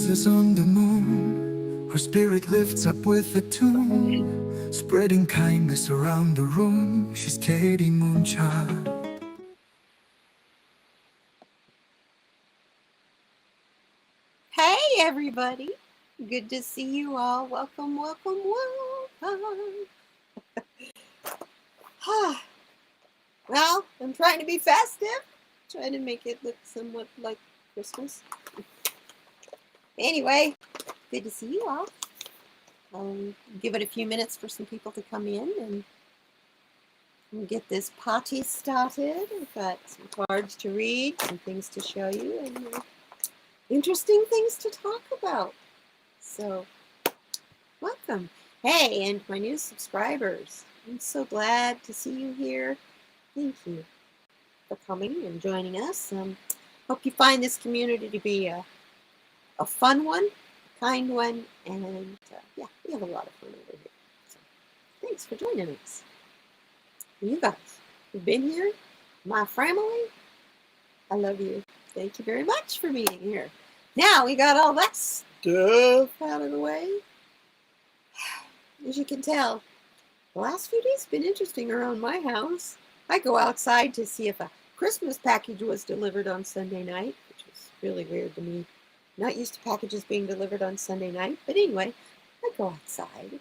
dances on the moon. Her spirit lifts up with a tune, spreading kindness around the room. She's Katie Moonchild. Hey everybody, good to see you all. Welcome, welcome, welcome. Well, I'm trying to be festive, trying to make it look somewhat like Christmas. Anyway, good to see you all. I'll give it a few minutes for some people to come in and get this party started. I've got some cards to read, some things to show you, and interesting things to talk about. So, welcome. Hey, and my new subscribers. I'm so glad to see you here. Thank you for coming and joining us. Hope you find this community to be a fun one, a kind one, and yeah, we have a lot of fun over here. So, thanks for joining us. You guys who've been here, my family, I love you. Thank you very much for being here. Now we got all that stuff out of the way. As you can tell, the last few days have been interesting around my house. I go outside to see if a Christmas package was delivered on Sunday night, which was really weird to me. Not used to packages being delivered on Sunday night, but anyway, I go outside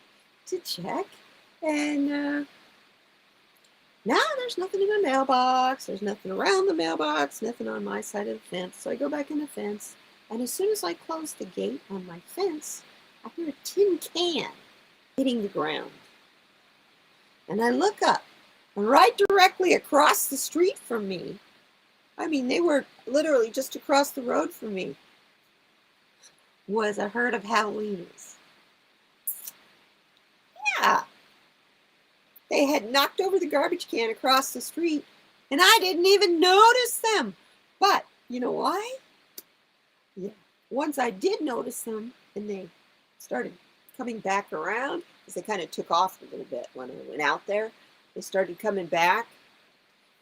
to check, and now there's nothing in my mailbox. There's nothing around the mailbox, nothing on my side of the fence. So I go back in the fence, and as soon as I close the gate on my fence, I hear a tin can hitting the ground. And I look up, and right directly across the street from me, I mean, they were literally just across the road from me, was a herd of javelinas. Yeah. They had knocked over the garbage can across the street, and I didn't even notice them. But you know why? Yeah. Once I did notice them, and they started coming back around, because they kind of took off a little bit when I went out there. They started coming back,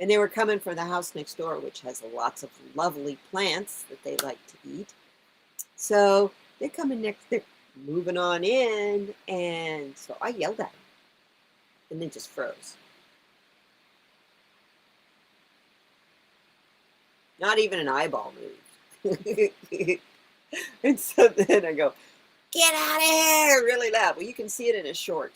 and they were coming from the house next door, which has lots of lovely plants that they like to eat. So they're coming next, they're moving on in, and so I yelled at them, and they just froze. Not even an eyeball moved. And so then I go, "Get out of here," really loud. Well, you can see it in a short.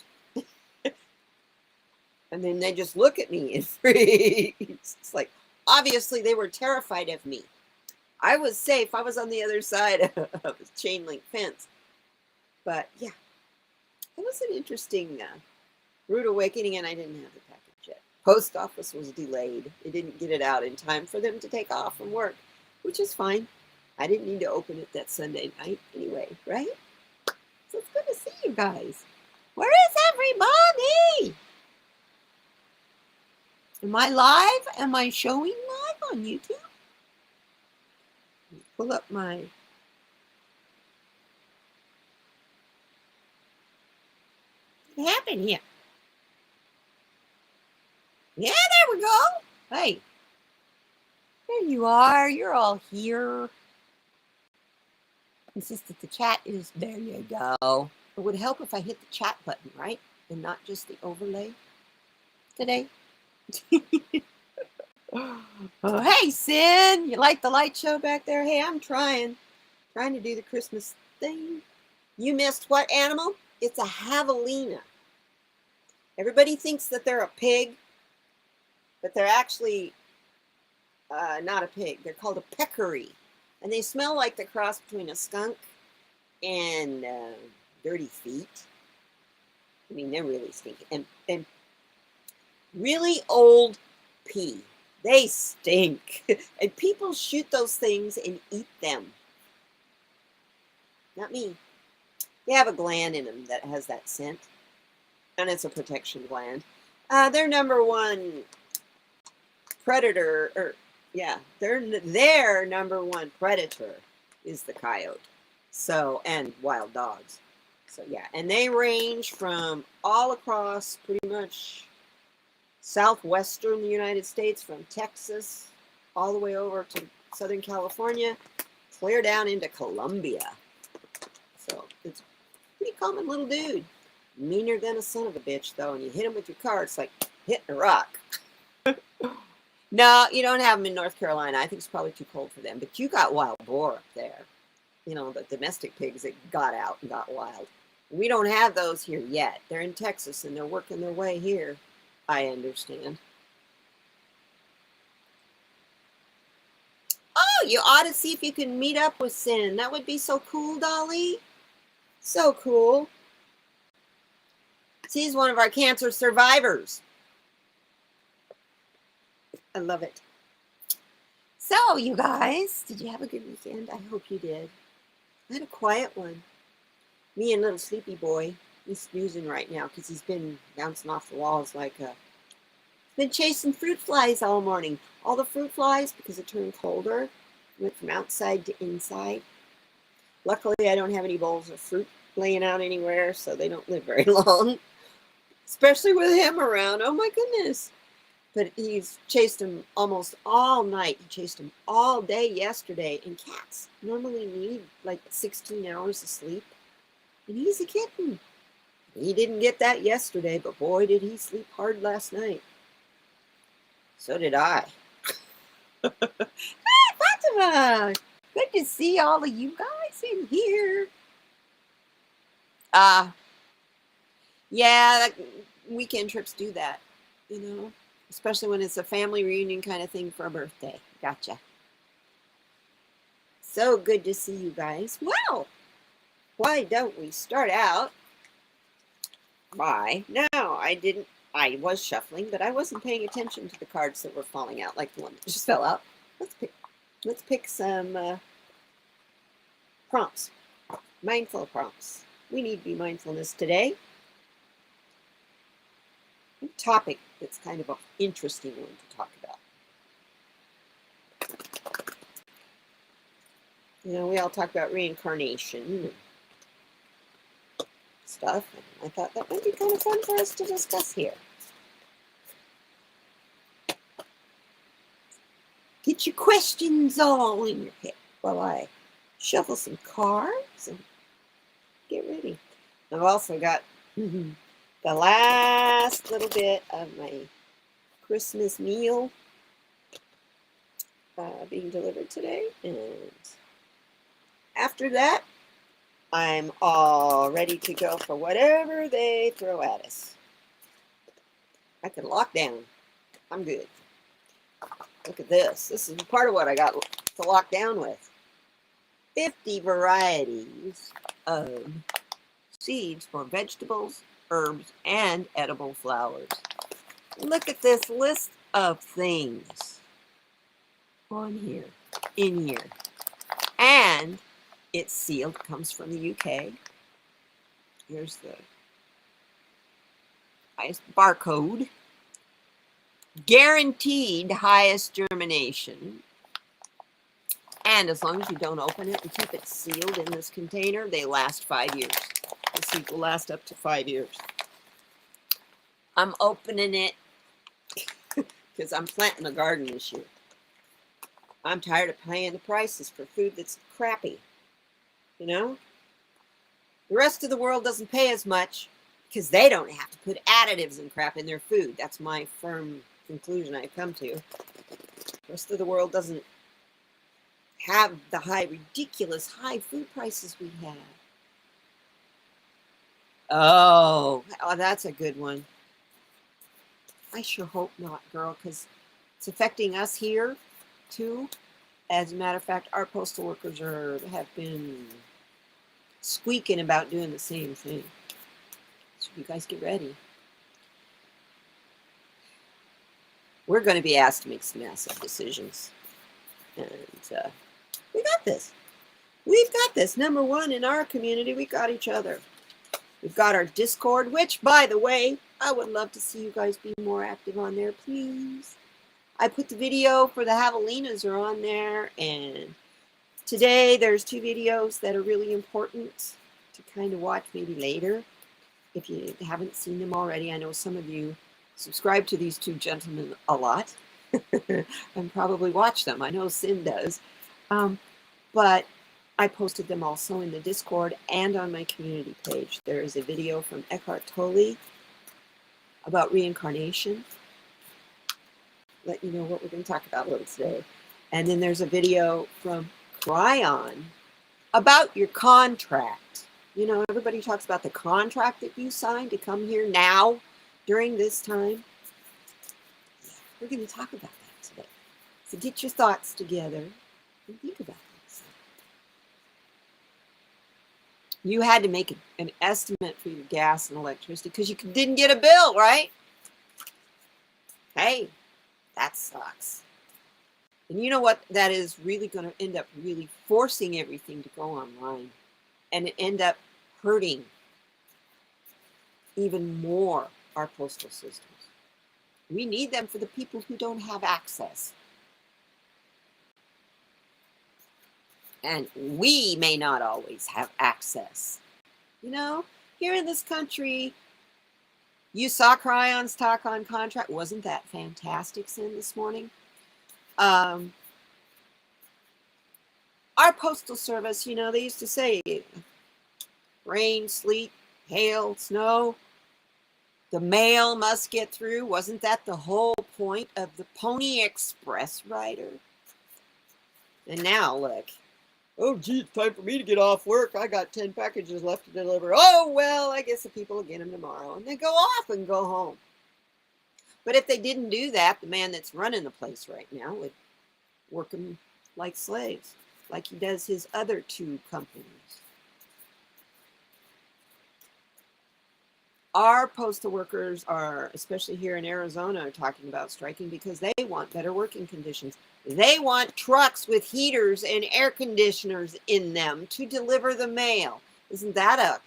And then they just look at me and freeze. It's like, obviously they were terrified of me. I was safe. I was on the other side of the chain link fence. But yeah, it was an interesting rude awakening, and I didn't have the package yet. Post office was delayed. They didn't get it out in time for them to take off from work, which is fine. I didn't need to open it that Sunday night anyway, right? So it's good to see you guys. Where is everybody? Am I live? Am I showing live on YouTube? Pull up my... What happened here? Yeah, there we go. Hey. There you are. You're all here. It's just that the chat is... There you go. It would help if I hit the chat button, right? And not just the overlay today. Oh, hey, Sin. You like the light show back there? Hey, I'm trying to do the Christmas thing. You missed what animal? It's a javelina. Everybody thinks that they're a pig, but they're actually not a pig. They're called a peccary, and they smell like the cross between a skunk and dirty feet. I mean, they're really stinky. And really old pee. They stink. And people shoot those things and eat them. Not me. They have a gland in them that has that scent, and it's a protection gland. Their number one predator, their number one predator is the coyote. So, and wild dogs. So yeah, and they range from all across pretty much southwestern United States, from Texas all the way over to Southern California, clear down into Colombia. It's a pretty common little dude. Meaner than a son of a bitch, though. And you hit him with your car, it's like hitting a rock. No, you don't have them in North Carolina. I think it's probably too cold for them. But you got wild boar up there. You know, the domestic pigs that got out and got wild. We don't have those here yet. They're in Texas and they're working their way here, I understand. Oh, you ought to see if you can meet up with Sin. That would be so cool, Dolly. So cool. She's one of our cancer survivors. I love it. So, you guys, did you have a good weekend? I hope you did. I had a quiet one. Me and little sleepy boy, he's snoozing right now because he's been bouncing off the walls like a... Been chasing fruit flies all morning. All the fruit flies, because it turned colder, went from outside to inside. Luckily, I don't have any bowls of fruit laying out anywhere, so they don't live very long. Especially with him around. Oh my goodness. But he's chased him almost all night. He chased him all day yesterday. And cats normally need like 16 hours of sleep. And he's a kitten. He didn't get that yesterday, but boy, did he sleep hard last night. So did I. Hi, Fatima. Good to see all of you guys in here. Yeah, weekend trips do that, you know, especially when it's a family reunion kind of thing for a birthday. Gotcha. So good to see you guys. Well, why don't we start out by... No, I was shuffling, but I wasn't paying attention to the cards that were falling out, like the one that just fell out. Let's pick some prompts. Mindful prompts. We need to be mindfulness today. A topic that's kind of an interesting one to talk about. You know, we all talk about reincarnation and stuff, and I thought that might be kind of fun for us to discuss here. Get your questions all in your head while I shuffle some cards and get ready. I've also got the last little bit of my Christmas meal being delivered today. And after that, I'm all ready to go for whatever they throw at us. I can lock down. I'm good. Look at this. This is part of what I got to lock down with. 50 varieties of seeds for vegetables, herbs, and edible flowers. Look at this list of things on here, in here. And it's sealed, comes from the UK. Here's the highest barcode. Guaranteed highest germination. And as long as you don't open it and keep it sealed in this container, they last 5 years. The seed will last up to 5 years. I'm opening it because I'm planting a garden this year. I'm tired of paying the prices for food that's crappy. You know? The rest of the world doesn't pay as much because they don't have to put additives and crap in their food. That's my firm conclusion I've come to. The rest of the world doesn't have the ridiculous high food prices we have. Oh, that's a good one. I sure hope not, girl, because it's affecting us here, too. As a matter of fact, our postal workers have been squeaking about doing the same thing. So you guys get ready. We're going to be asked to make some massive decisions. And we got this. We've got this. Number one, in our community, we got each other. We've got our Discord, which, by the way, I would love to see you guys be more active on there, please. I put the video for the javelinas are on there, and today there's 2 videos that are really important to kind of watch maybe later. If you haven't seen them already, I know some of you subscribe to these 2 gentlemen a lot and probably watch them. I know Sin does. But I posted them also in the Discord and on my community page. There is a video from Eckhart Tolle about reincarnation. Let you know what we're going to talk about a little today. And then there's a video from Cryon about your contract. You know, everybody talks about the contract that you signed to come here now during this time. We're going to talk about that today. So get your thoughts together and think about this. You had to make an estimate for your gas and electricity because you didn't get a bill, right? Hey, that sucks. And you know what? That is really going to end up really forcing everything to go online and end up hurting even more our postal systems. We need them for the people who don't have access. And we may not always have access. You know, here in this country, you saw Cryon's talk on contract. Wasn't that fantastic, Sin, this morning? Our postal service, you know, they used to say rain, sleet, hail, snow, the mail must get through. Wasn't that the whole point of the Pony Express rider? And now look, oh gee, it's time for me to get off work. I got 10 packages left to deliver. Oh well, I guess the people will get them tomorrow. And they go off and go home. But if they didn't do that, the man that's running the place right now would work them like slaves, like he does his other two companies. Our postal workers are, especially here in Arizona, are talking about striking because they want better working conditions. They want trucks with heaters and air conditioners in them to deliver the mail. Isn't that a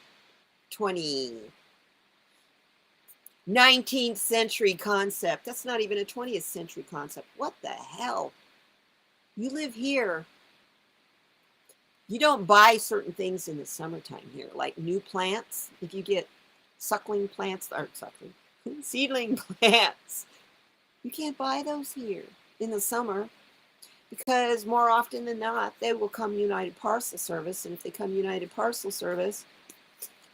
19th century concept? That's not even a 20th century concept. What the hell? You live here. You don't buy certain things in the summertime here, like new plants. If you get seedling plants, you can't buy those here in the summer because more often than not, they will come United Parcel Service. And if they come United Parcel Service,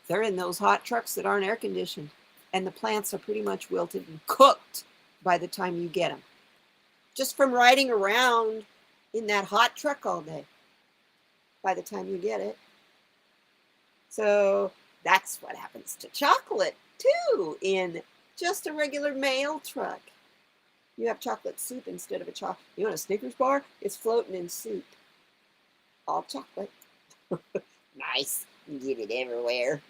they're in those hot trucks that aren't air conditioned. And the plants are pretty much wilted and cooked by the time you get them. Just from riding around in that hot truck all day by the time you get it. So that's what happens to chocolate too in just a regular mail truck. You have chocolate soup instead of a chocolate. You want a Snickers bar? It's floating in soup. All chocolate. Nice. You get it everywhere.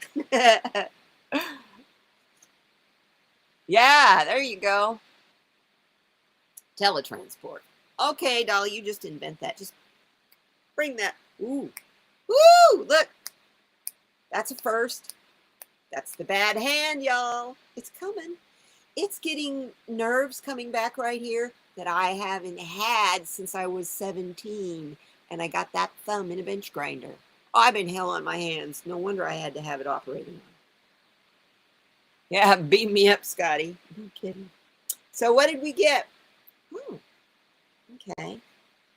Yeah, there you go. Teletransport. Okay, Dolly, you just invent that. Just bring that. Ooh. Woo! Look. That's a first. That's the bad hand, y'all. It's coming. It's getting nerves coming back right here that I haven't had since I was 17. And I got that thumb in a bench grinder. Oh, I've been hell on my hands. No wonder I had to have it operated on. Yeah, beam me up, Scotty. No kidding. So what did we get? Oh, okay.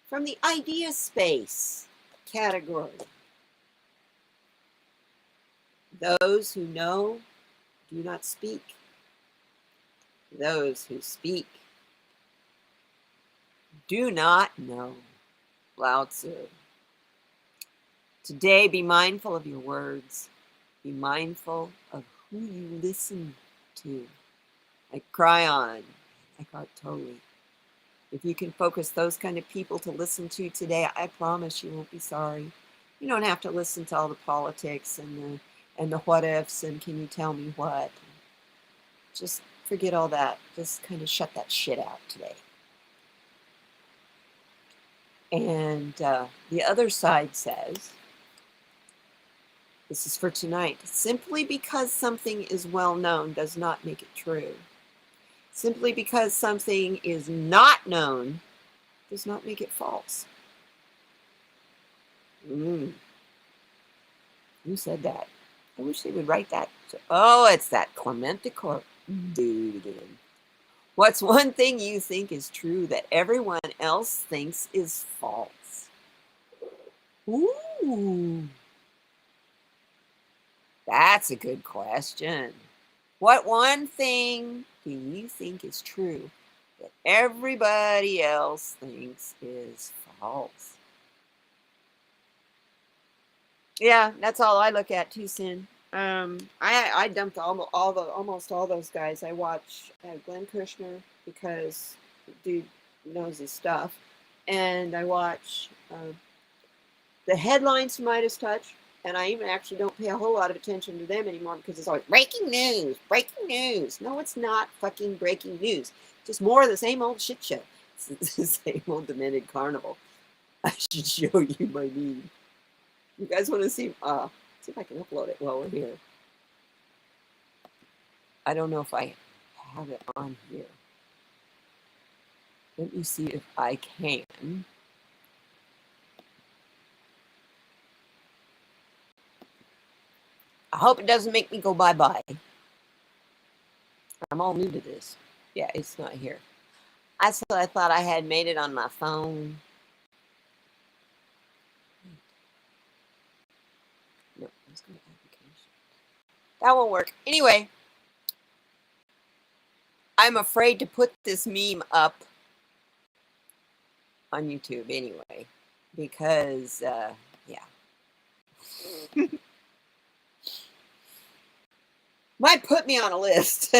From the idea space category. Those who know do not speak. Those who speak do not know. Lao Tzu. Today, be mindful of your words. Be mindful of who you listen to. Like Cryon, Eckhart Tolle. If you can focus those kind of people to listen to today, I promise you won't be sorry. You don't have to listen to all the politics and the what ifs and can you tell me what. Just forget all that. Just kind of shut that shit out today. And the other side says, this is for tonight, simply because something is well known does not make it true. Simply because something is not known does not make it false. Who said that? I wish they would write that. Oh, it's that Clement de Corp dude again. What's one thing you think is true that everyone else thinks is false? Ooh, Ooh, that's a good question. What one thing do you think is true that everybody else thinks is false? Yeah, that's all I look at too, Sin. I dumped almost all those guys. I watch Glenn Kirshner because the dude knows his stuff, and I watch the headlines from Midas Touch, and I even actually don't pay a whole lot of attention to them anymore because it's always breaking news, breaking news. No, it's not fucking breaking news. Just more of the same old shit show. It's the same old demented carnival. I should show you my meme. You guys want to see? See if I can upload it while we're here. I don't know if I have it on here. Let me see if I can. I hope it doesn't make me go bye-bye. I'm all new to this. Yeah, it's not here. I thought I had made it on my phone. No, let's go to application. That won't work. Anyway, I'm afraid to put this meme up on YouTube anyway, because, yeah. Might put me on a list.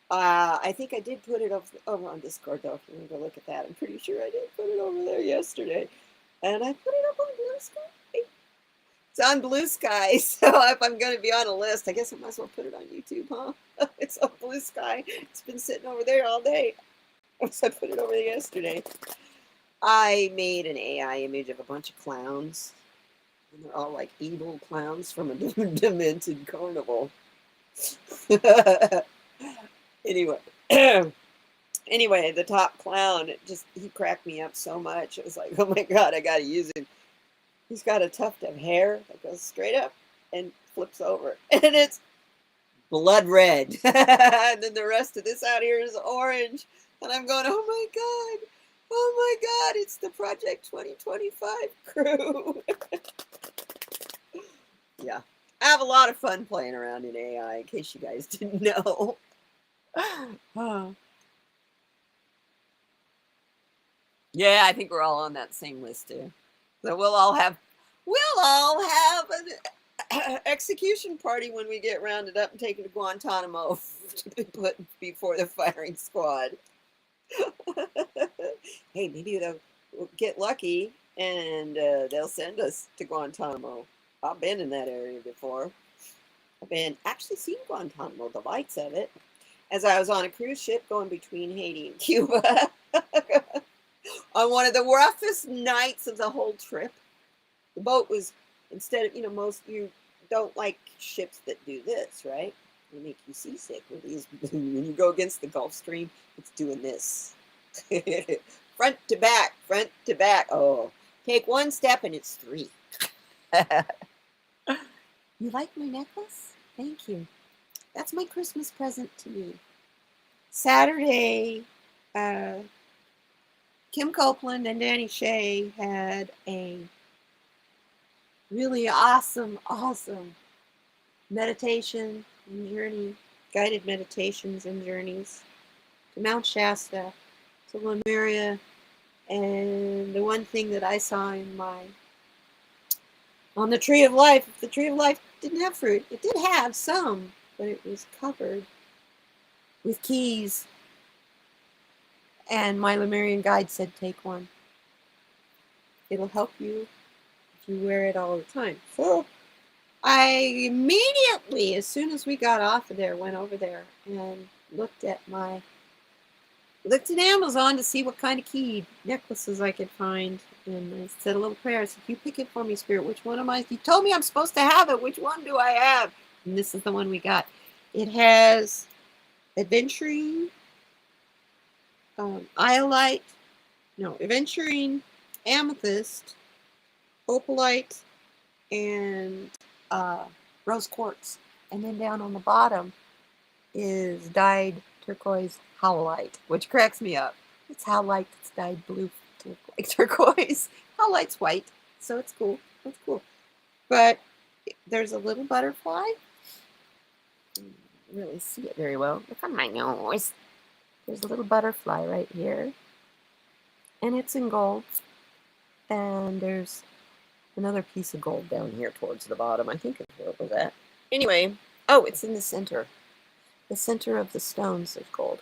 I think I did put it over on Discord, though, if you want to look at that. I'm pretty sure I did put it over there yesterday. And I put it up on Blue Sky. It's on Blue Sky, so if I'm going to be on a list, I guess I might as well put it on YouTube, huh? It's on Blue Sky. It's been sitting over there all day. So I put it over there yesterday. I made an AI image of a bunch of clowns. And they're all like evil clowns from a demented carnival. Anyway. Anyway, the top clown, he cracked me up so much. It was like, oh my God, I got to use him. He's got a tuft of hair that goes straight up and flips over. And it's blood red. And then the rest of this out here is orange. And I'm going, oh my God. Oh my God, it's the Project 2025 crew. Yeah. I have a lot of fun playing around in AI, in case you guys didn't know. Yeah, I think we're all on that same list too. So we'll all have an execution party when we get rounded up and taken to Guantanamo to be put before the firing squad. Hey, maybe they'll get lucky and they'll send us to Guantanamo. I've been in that area before. I've actually seen Guantanamo, the lights of it, as I was on a cruise ship going between Haiti and Cuba on one of the roughest nights of the whole trip. The boat was, instead of, most, you don't like ships that do this, right? They make you seasick with these. When you go against the Gulf Stream, it's doing this. Front to back, front to back. Oh, take one step and it's 3. You like my necklace? Thank you. That's my Christmas present to me. Saturday, Kim Copeland and Danny Shea had a really awesome meditation and journey, guided meditations and journeys to Mount Shasta, to Lemuria, and the one thing that I saw on the Tree of Life, if the Tree of Life didn't have fruit, it did have some, but it was covered with keys. And my Lemurian guide said, take one. It'll help you if you wear it all the time. So I immediately, as soon as we got off of there, went over there and looked at Amazon to see what kind of key necklaces I could find. And I said a little prayer. I said, you pick it for me, Spirit. Which one am I? You told me I'm supposed to have it. Which one do I have? And this is the one we got. It has Aventurine, Aventurine, Amethyst, Opalite, and Rose Quartz. And then down on the bottom is dyed turquoise howlite, which cracks me up. It's howlite that's dyed blue like turquoise. light's white, so it's cool. It's cool. But there's a little butterfly. Can't really see it very well. Look on my nose. There's a little butterfly right here. And it's in gold. And there's another piece of gold down here towards the bottom. I think it's where it was at. Anyway, oh, it's in the center. The center of the stones is gold.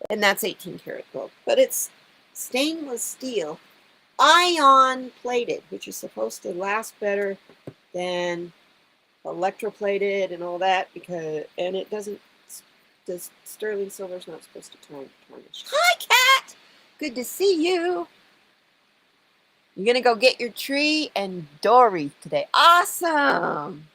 And that's 18 karat gold. But it's stainless steel, ion plated, which is supposed to last better than electroplated and all that, and it doesn't, sterling silver is not supposed to tarnish. Hi, cat! Good to see you. You're going to go get your tree and Dory today. Awesome.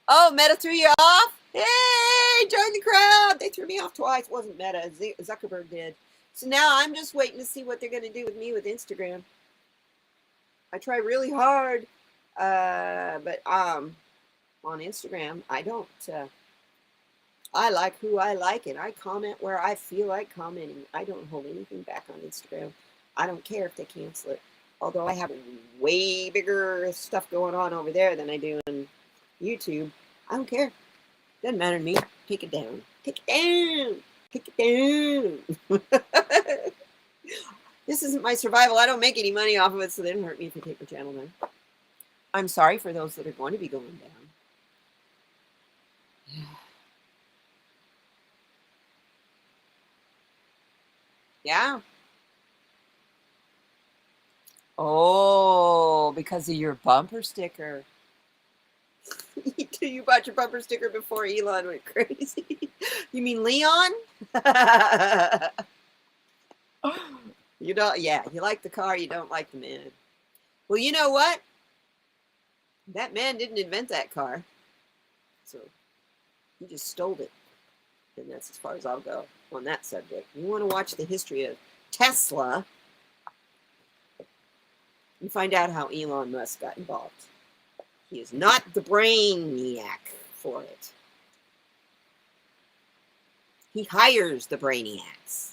Oh, Meta threw you off? Hey, join the crowd. They threw me off twice. It wasn't Meta. Zuckerberg did. So now I'm just waiting to see what they're going to do with me with Instagram. I try really hard, but on Instagram, I don't. I like who I like, and I comment where I feel like commenting. I don't hold anything back on Instagram. I don't care if they cancel it. Although I have way bigger stuff going on over there than I do on YouTube. I don't care. Doesn't matter to me. Take it down. Take it down. Take it down. This isn't my survival. I don't make any money off of it, so they don't hurt me if I take the channel down. I'm sorry for those that are going to be going down. Yeah. Oh, because of your bumper sticker. You bought your bumper sticker before Elon went crazy. You mean Leon? You don't, yeah, you like the car, you don't like the man. Well, you know what? That man didn't invent that car. So he just stole it. And that's as far as I'll go on that subject. You want to watch the history of Tesla and find out how Elon Musk got involved. He is not the brainiac for it. He hires the brainiacs.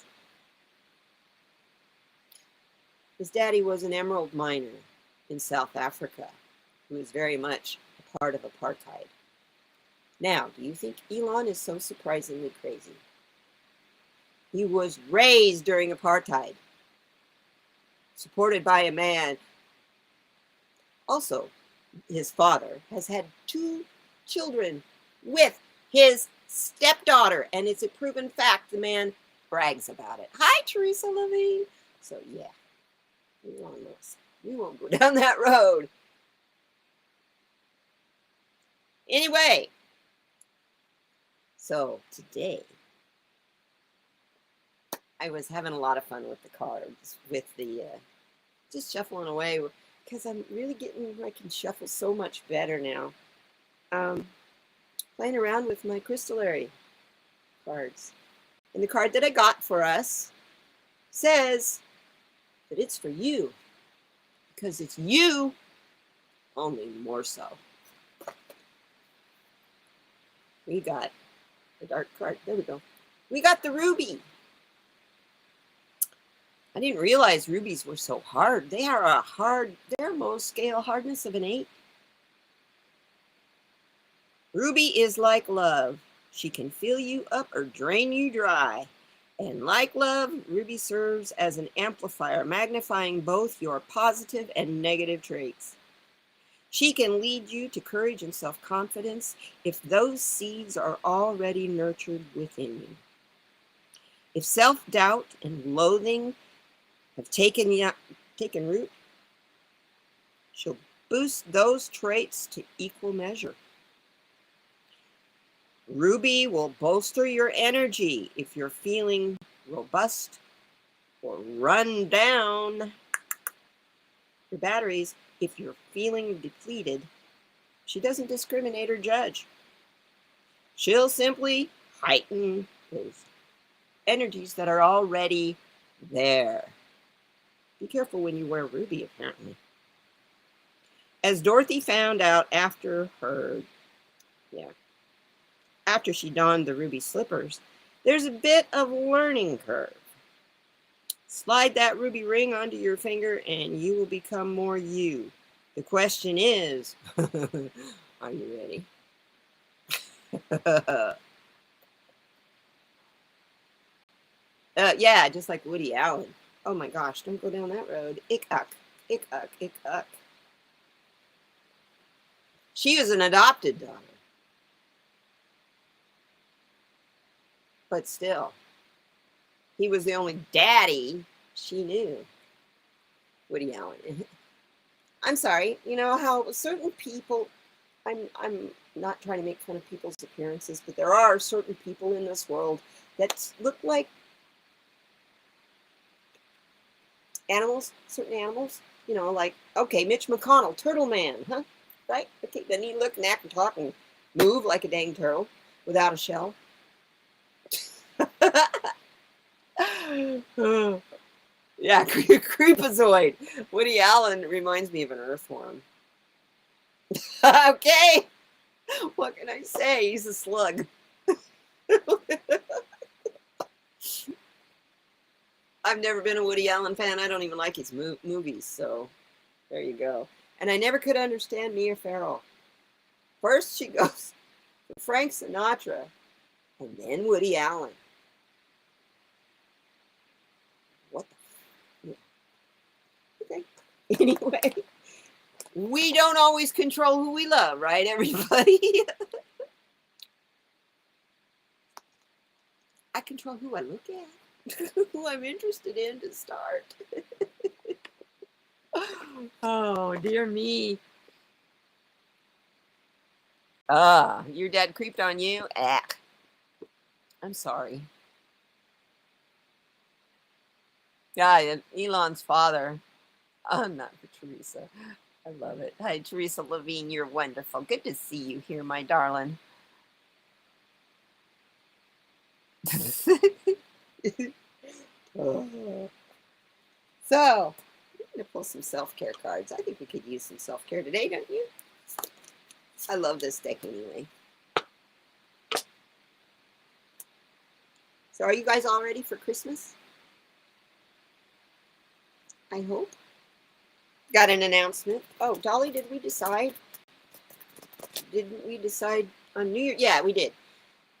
His daddy was an emerald miner in South Africa who was very much a part of apartheid. Now, do you think Elon is so surprisingly crazy? He was raised during apartheid, supported by a man. Also, his father has had 2 children with his stepdaughter, and it's a proven fact. The man brags about it. Hi, Teresa Levine. So, yeah, Elon Musk. We won't go down that road. Anyway, so today I was having a lot of fun with the cards, with the just shuffling away, because I'm really getting, I can shuffle so much better now. Playing around with my crystallary cards. And the card that I got for us says that it's for you, because it's you, only more so. We got the dark card. There we go. We got the ruby. I didn't realize rubies were so hard. They are they're most scale hardness of an 8. Ruby is like love. She can fill you up or drain you dry. And like love, ruby serves as an amplifier, magnifying both your positive and negative traits. She can lead you to courage and self-confidence if those seeds are already nurtured within you. If self-doubt and loathing have taken root, she'll boost those traits to equal measure. Ruby will bolster your energy if you're feeling robust or run down your batteries. If you're feeling depleted, she doesn't discriminate or judge. She'll simply heighten those energies that are already there. Be careful when you wear ruby, apparently. As Dorothy found out after she donned the ruby slippers, there's a bit of a learning curve. Slide that ruby ring onto your finger and you will become more you. The question is, are you ready? Yeah, just like Woody Allen. Oh my gosh, don't go down that road. Ick-uck, ick-uck, ick-uck. She was an adopted daughter. But still, he was the only daddy she knew. Woody Allen. I'm sorry, you know how certain people, I'm not trying to make fun of people's appearances, but there are certain people in this world that look like animals, certain animals. You know, like, okay, Mitch McConnell, Turtle Man, huh? Right? Okay, then he look and act and talk and move like a dang turtle without a shell. Yeah, creepazoid. Woody Allen reminds me of an earthworm. Okay, what can I say? He's a slug. I've never been a Woody Allen fan. I don't even like his movies, so there you go. And I never could understand Mia Farrow. First she goes to Frank Sinatra, and then Woody Allen. What the? Okay. Anyway, we don't always control who we love, right, everybody? I control who I look at, who I'm interested in to start. Oh, dear me. Your dad creeped on you? Ah, I'm sorry. Yeah, Elon's father. Not for Teresa. I love it. Hi, Teresa Levine. You're wonderful. Good to see you here, my darling. So, I'm going to pull some self-care cards. I think we could use some self-care today, don't you? I love this deck anyway. So are you guys all ready for Christmas? I hope. Got an announcement. Oh, Dolly, did we decide? Didn't we decide on New Year? Yeah, we did.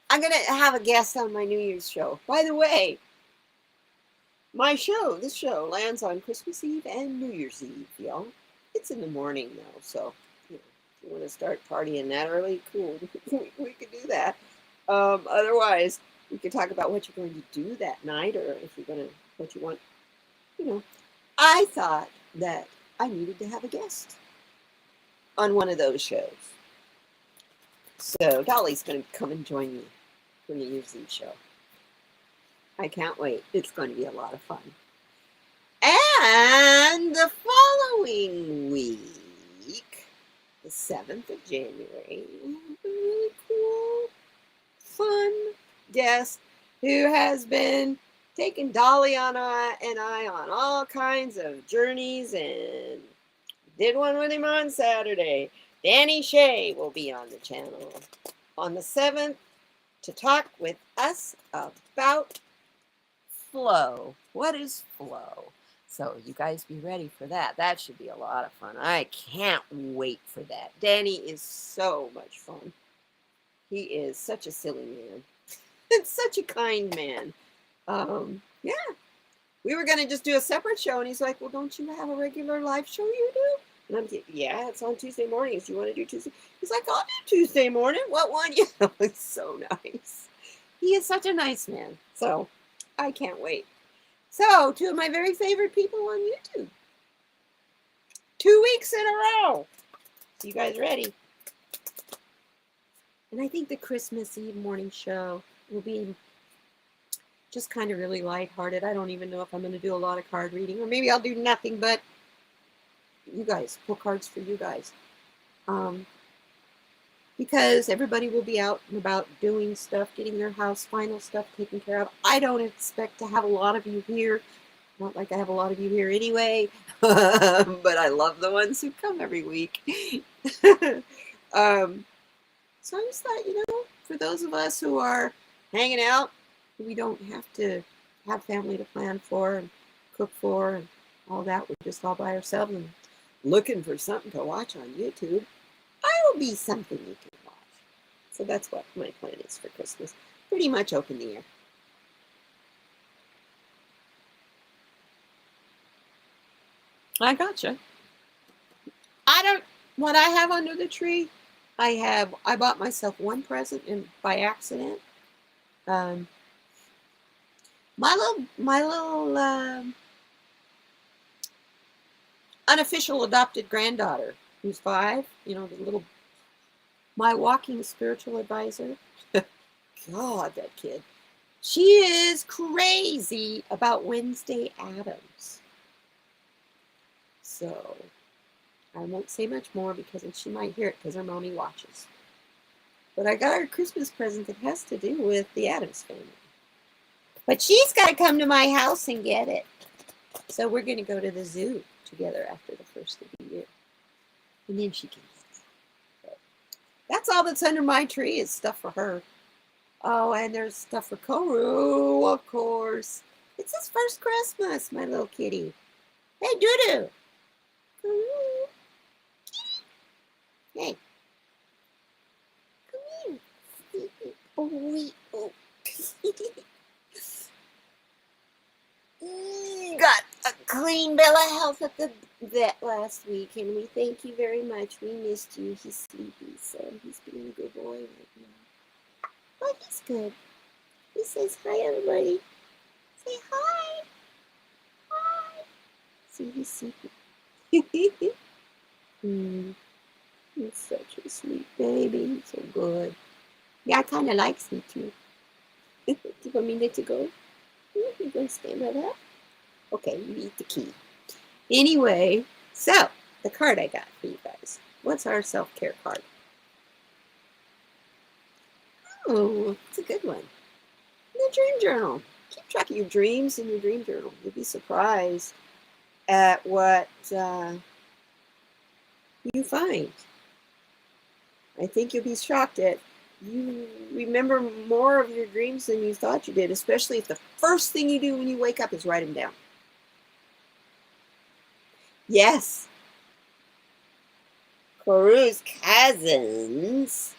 I'm going to have a guest on my New Year's show. By the way, my show, this show, lands on Christmas Eve and New Year's Eve, y'all. It's in the morning now, so you know, if you want to start partying that early, cool. We could do that. Otherwise, we could talk about what you're going to do that night, or if you're going to, what you want, you know. I thought that I needed to have a guest on one of those shows. So Dolly's going to come and join me for New Year's Eve show. I can't wait. It's going to be a lot of fun. And the following week, the 7th of January, a really cool, fun guest who has been taking Dolly and I on all kinds of journeys and did one with him on Saturday. Danny Shea will be on the channel on the 7th to talk with us about flow. What is flow? So you guys be ready for that. That should be a lot of fun. I can't wait for that. Danny is so much fun. He is such a silly man. And such a kind man. Yeah. We were going to just do a separate show, and he's like, well, don't you have a regular live show you do? And I'm like, yeah, it's on Tuesday mornings. Do you want to do Tuesday? He's like, I'll do Tuesday morning. What one? You know, it's so nice. He is such a nice man. So I can't wait. So, two of my very favorite people on YouTube. 2 weeks in a row. So you guys ready? And I think the Christmas Eve morning show will be just kind of really lighthearted. I don't even know if I'm going to do a lot of card reading, or maybe I'll do nothing but you guys, pull cards for you guys. Because everybody will be out and about doing stuff, getting their house final stuff taken care of. I don't expect to have a lot of you here. Not like I have a lot of you here anyway, but I love the ones who come every week. So I just thought, you know, for those of us who are hanging out, we don't have to have family to plan for, and cook for and all that. We're just all by ourselves and looking for something to watch on YouTube. I will be something you can watch. So that's what my plan is for Christmas. Pretty much open the air. I gotcha. What I have under the tree, I bought myself one present and by accident. My little unofficial adopted granddaughter, who's 5, my walking spiritual advisor. God, that kid. She is crazy about Wednesday Addams. So I won't say much more because she might hear it because her mommy watches. But I got her a Christmas present that has to do with the Addams family. But she's got to come to my house and get it. So we're going to go to the zoo together after the first of the year. And then she can get it. But that's all that's under my tree is stuff for her. Oh, and there's stuff for Koru, of course. It's his first Christmas, my little kitty. Hey, Doodoo. Koru. Hey. Come here. Oh. Got a clean bill of health at the vet last week, and we thank you very much. We missed you. He's sleepy, so he's being a good boy right now. But he's good. He says hi, everybody. Say hi. Hi. See, he's sleepy. He's such a sweet baby. He's so good. Yeah, kind of likes me too. Do you want me to go? You going to stand by that? Okay, you eat the key. Anyway, so the card I got for you guys. What's our self-care card? Oh, it's a good one. The dream journal. Keep track of your dreams in your dream journal. You'll be surprised at what you find. I think you'll be shocked at you remember more of your dreams than you thought you did, especially if the first thing you do when you wake up is write them down. Yes. Koru's cousins,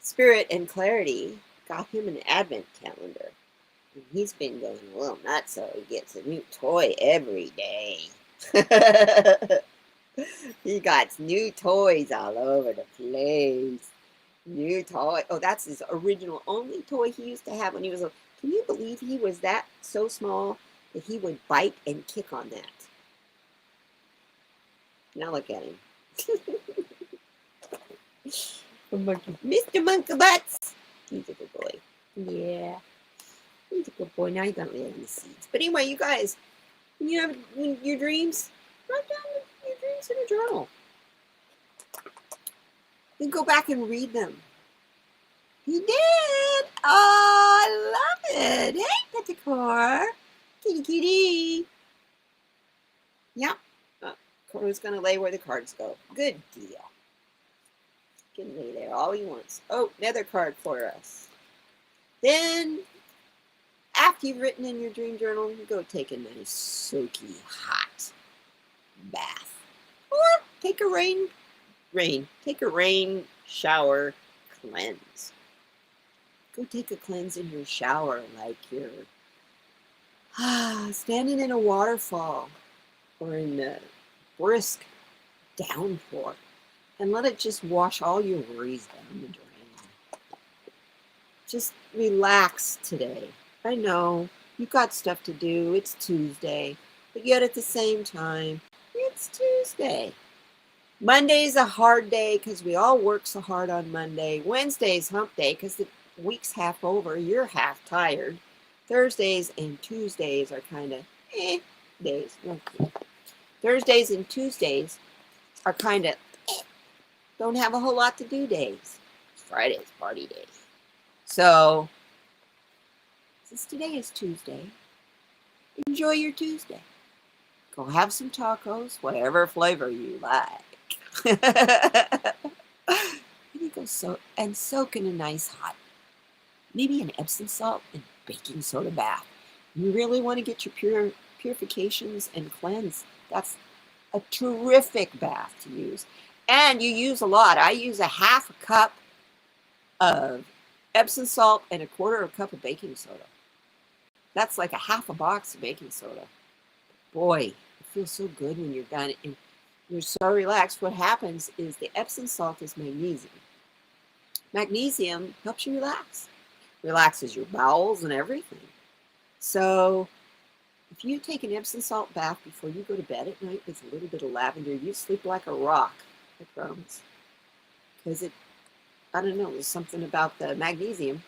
Spirit and Clarity, got him an advent calendar. And he's been going a little nuts, so he gets a new toy every day. He got new toys all over the place. New toy. Oh, that's his original only toy he used to have when he was little. Can you believe he was that so small that he would bite and kick on that? Now look at him. Mr. Monkey Butts. He's a good boy. Yeah. He's a good boy. Now you're going to lay in the seeds. But anyway, you guys, when you have your dreams, write down your dreams in a journal. Then go back and read them. He did. Oh, I love it. Hey, Peticore. Kitty, kitty. Yep. Koru's going to lay where the cards go. Good deal. You can lay there all he wants. Oh, another card for us. Then, after you've written in your dream journal, you go take a nice, soaky, hot bath. Or take a rain shower cleanse. Go take a cleanse in your shower like you're standing in a waterfall or in a brisk downpour, and let it just wash all your worries down the drain. Just relax today. I know you've got stuff to do. It's Tuesday, but yet at the same time, it's Tuesday. Monday's a hard day because we all work so hard on Monday. Wednesday's hump day because the week's half over. You're half tired. Thursdays and Tuesdays are kind of days. Thursdays and Tuesdays are kind of don't have a whole lot to do days. Friday's party day. So, since today is Tuesday, enjoy your Tuesday. Go have some tacos, whatever flavor you like. You go soak in a nice hot, maybe an Epsom salt and baking soda bath. You really want to get your purifications and cleanse. That's a terrific bath to use. And you use a lot. I use a half a cup of Epsom salt and a quarter of a cup of baking soda. That's like a half a box of baking soda. Boy, it feels so good when you're done and you're so relaxed. What happens is the Epsom salt is magnesium. Magnesium helps you relax. Relaxes your bowels and everything. So if you take an Epsom salt bath before you go to bed at night with a little bit of lavender, you sleep like a rock, I promise. Because I don't know, there's something about the magnesium.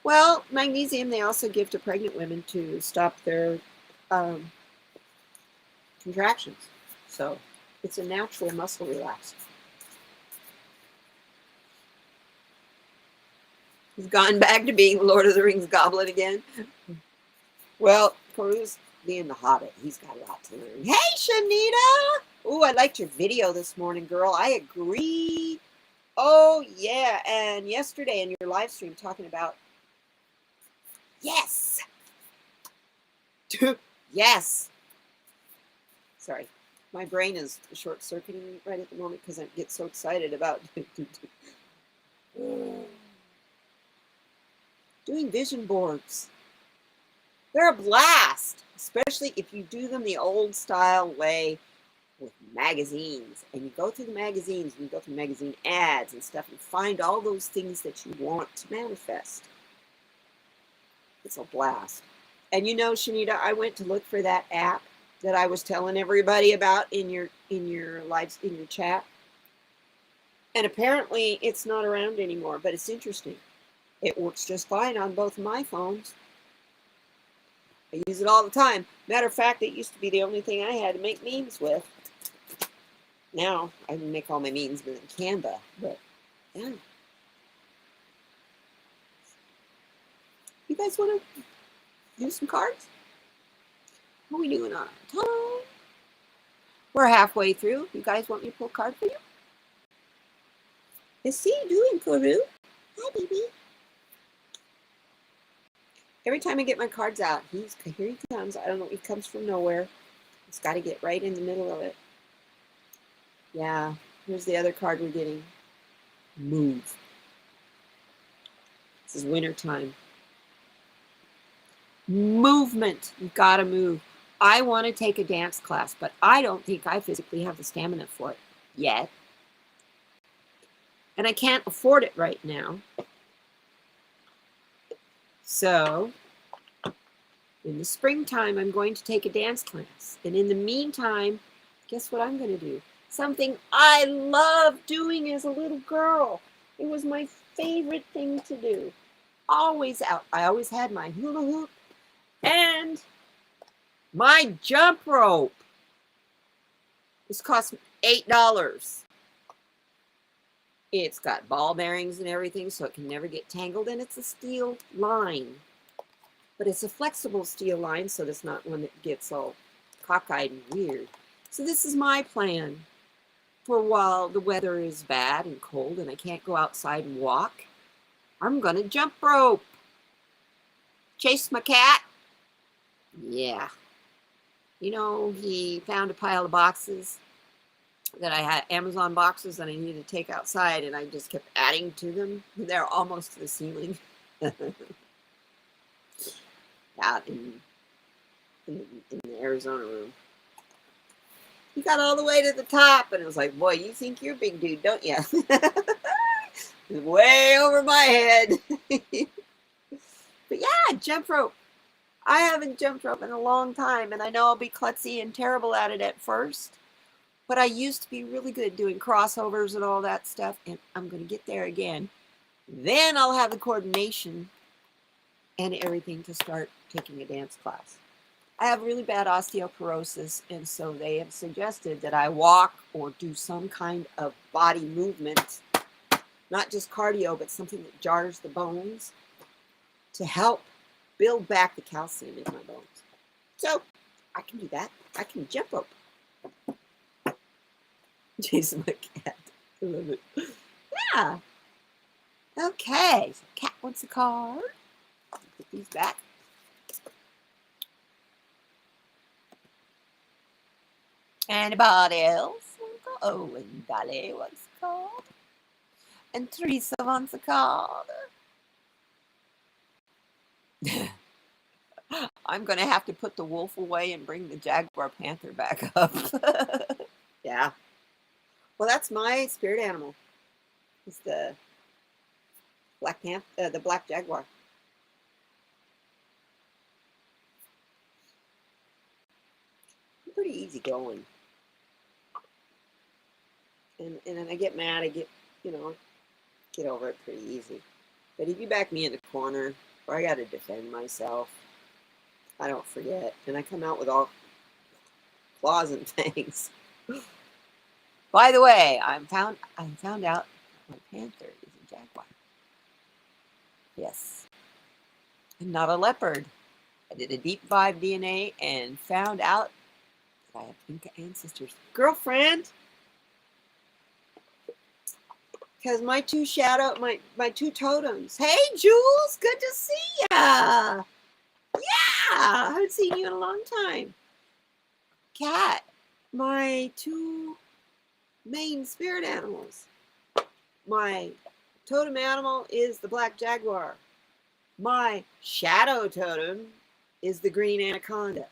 Well, magnesium they also give to pregnant women to stop their contractions. So it's a natural muscle relaxer. He's gone back to being Lord of the Rings goblin again. Well, Karoo's being the Hobbit. He's got a lot to learn. Hey, Shanita! Ooh, I liked your video this morning, girl. I agree. Oh, yeah. And yesterday in your live stream talking about yes. Yes. Sorry. My brain is short-circuiting right at the moment because I get so excited about doing vision boards. They're a blast, especially if you do them the old style way with magazines. And you go through the magazines and you go through magazine ads and stuff and find all those things that you want to manifest. It's a blast. And you know, Shanita, I went to look for that app that I was telling everybody about in your lives, in your chat. And apparently it's not around anymore, but it's interesting. It works just fine on both of my phones. I use it all the time. Matter of fact, it used to be the only thing I had to make memes with. Now I can make all my memes with Canva, but yeah. You guys want to do some cards? What are we doing on time? We're halfway through. You guys want me to pull a card for you? Is he doing, Karoo? Hi, baby. Every time I get my cards out, here he comes. I don't know, he comes from nowhere. It's got to get right in the middle of it. Yeah, here's the other card we're getting. Move. This is winter time. Movement. You've got to move. I want to take a dance class, but I don't think I physically have the stamina for it yet. And I can't afford it right now. So, in the springtime, I'm going to take a dance class. And in the meantime, guess what I'm going to do? Something I loved doing as a little girl. It was my favorite thing to do. Always out. I always had my hula hoop and my jump rope. This cost $8. It's got ball bearings and everything, so it can never get tangled, and it's a steel line. But it's a flexible steel line, so it's not one that gets all cockeyed and weird. So this is my plan for while the weather is bad and cold and I can't go outside and walk. I'm going to jump rope. Chase my cat. Yeah. You know, he found a pile of boxes that I had, Amazon boxes that I needed to take outside, and I just kept adding to them. They're almost to the ceiling. Out in the Arizona room. He got all the way to the top, and it was like, boy, you think you're a big dude, don't you? Way over my head. But yeah, jump rope. I haven't jumped rope in a long time, and I know I'll be klutzy and terrible at it at first. But I used to be really good doing crossovers and all that stuff, and I'm going to get there again. Then I'll have the coordination and everything to start taking a dance class. I have really bad osteoporosis, and so they have suggested that I walk or do some kind of body movement, not just cardio, but something that jars the bones to help build back the calcium in my bones. So I can do that. I can jump rope. Jason, my cat. I love it. Yeah. Okay. So cat wants a card. Put these back. Anybody else? Oh, and Dolly wants a card. And Teresa wants a card. I'm going to have to put the wolf away and bring the Jaguar Panther back up. Yeah. Well, that's my spirit animal. It's the the black jaguar. I'm pretty easy going. And then I get mad, I get over it pretty easy. But if you back me in the corner or I got to defend myself, I don't forget. And I come out with all claws and things. By the way, I found out my panther is a jaguar. Yes. I'm not a leopard. I did a deep 5 DNA and found out that I have Inca ancestors. Girlfriend! Because my two totems. Hey, Jules! Good to see ya! Yeah! I haven't seen you in a long time. Cat, my 2 main spirit animals. My totem animal is the black jaguar. My shadow totem is the green anaconda.